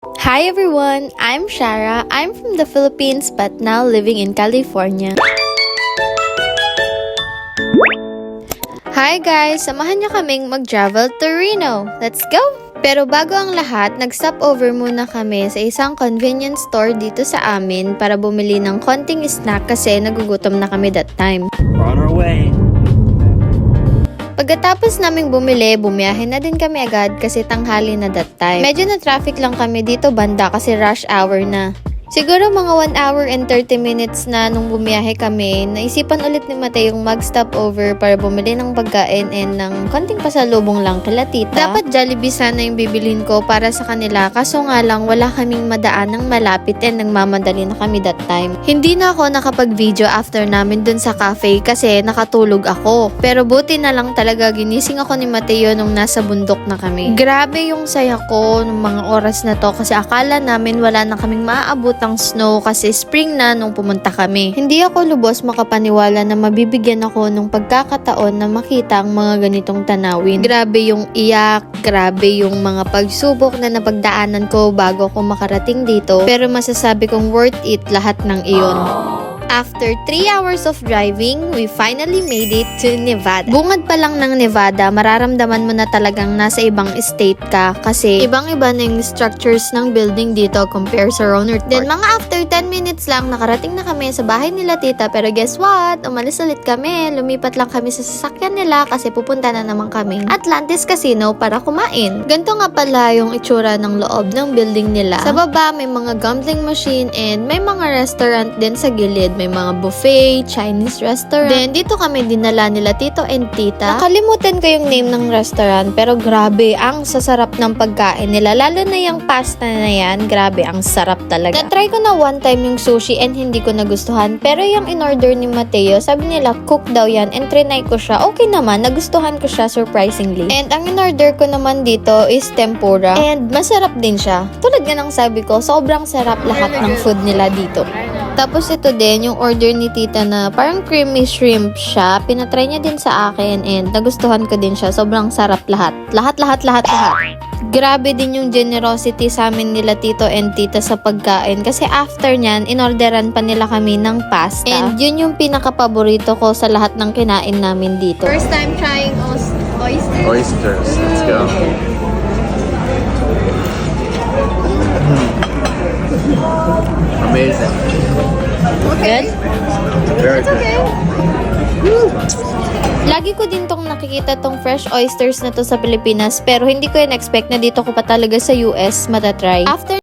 Hi everyone! I'm Shara. I'm from the Philippines but now living in California. Hi guys! Samahan niyo kaming mag-travel to Reno. Let's go! Pero bago ang lahat, nag-stop over muna kami sa isang convenience store dito sa amin para bumili ng konting snack kasi nagugutom na kami that time. We're on our way. Pagkatapos naming bumili, bumiyahe na din kami agad kasi tanghali na that time. Medyo na traffic lang kami dito banda kasi rush hour na. Siguro mga 1 hour and 30 minutes na nung bumiyahe kami, naisipan ulit ni Mateo yung mag-stop over para bumili ng pagkain and ng konting pasalubong lang kila tita. Dapat Jollibee sana yung bibilin ko para sa kanila kaso nga lang wala kaming madaan ng malapit and nagmamadali na kami that time. Hindi na ako nakapag-video after namin dun sa cafe kasi nakatulog ako. Pero buti na lang talaga ginising ako ni Mateo nung nasa bundok na kami. Grabe yung saya ko nung mga oras na to kasi akala namin wala na kaming maaabot ang snow kasi spring na nung pumunta kami. Hindi ako lubos makapaniwala na mabibigyan ako ng pagkakataon na makita ang mga ganitong tanawin. Grabe yung iyak, grabe yung mga pagsubok na napagdaanan ko bago ako makarating dito. Pero masasabi kong worth it lahat ng iyon. After 3 hours of driving, we finally made it to Nevada. Bungad pa lang ng Nevada, mararamdaman mo na talagang nasa ibang state ka kasi ibang-iba na yung structures ng building dito compare sa Rohnert Park. Then mga after 10 minutes lang, nakarating na kami sa bahay nila tita pero guess what? Umalis ulit kami. Lumipat lang kami sa sasakyan nila kasi pupunta na naman kami Atlantis Casino para kumain. Ganito nga pala yung itsura ng loob ng building nila. Sa baba, may mga gambling machine and may mga restaurant din sa gilid. May mga buffet, Chinese restaurant. Then, dito kami dinala nila tito and tita. Nakalimutan ko yung name ng restaurant, pero grabe, ang sasarap ng pagkain nila. Lalo na yung pasta na yan, grabe, ang sarap talaga. Na-try ko na one time yung sushi and hindi ko nagustuhan. Pero yung in-order ni Mateo, sabi nila, cook daw yan. And trinay ko siya. Okay naman, nagustuhan ko siya surprisingly. And ang in-order ko naman dito is tempura. And masarap din siya. Tulad nga ng sabi ko, sobrang sarap lahat ng food nila dito. Tapos ito din, yung order ni tita na parang creamy shrimp siya. Pinatry niya din sa akin and nagustuhan ko din siya. Sobrang sarap lahat. Lahat. Grabe din yung generosity sa amin nila tito and tita sa pagkain. Kasi after nyan, inorderan pa nila kami ng pasta. And yun yung pinaka-paborito ko sa lahat ng kinain namin dito. First time trying oysters. Oysters. Let's go. Amazing. Good? Very good. Lagi ko din tong nakikita tong fresh oysters na to sa Pilipinas pero hindi ko in-expect na dito ko pa talaga sa US matatry. After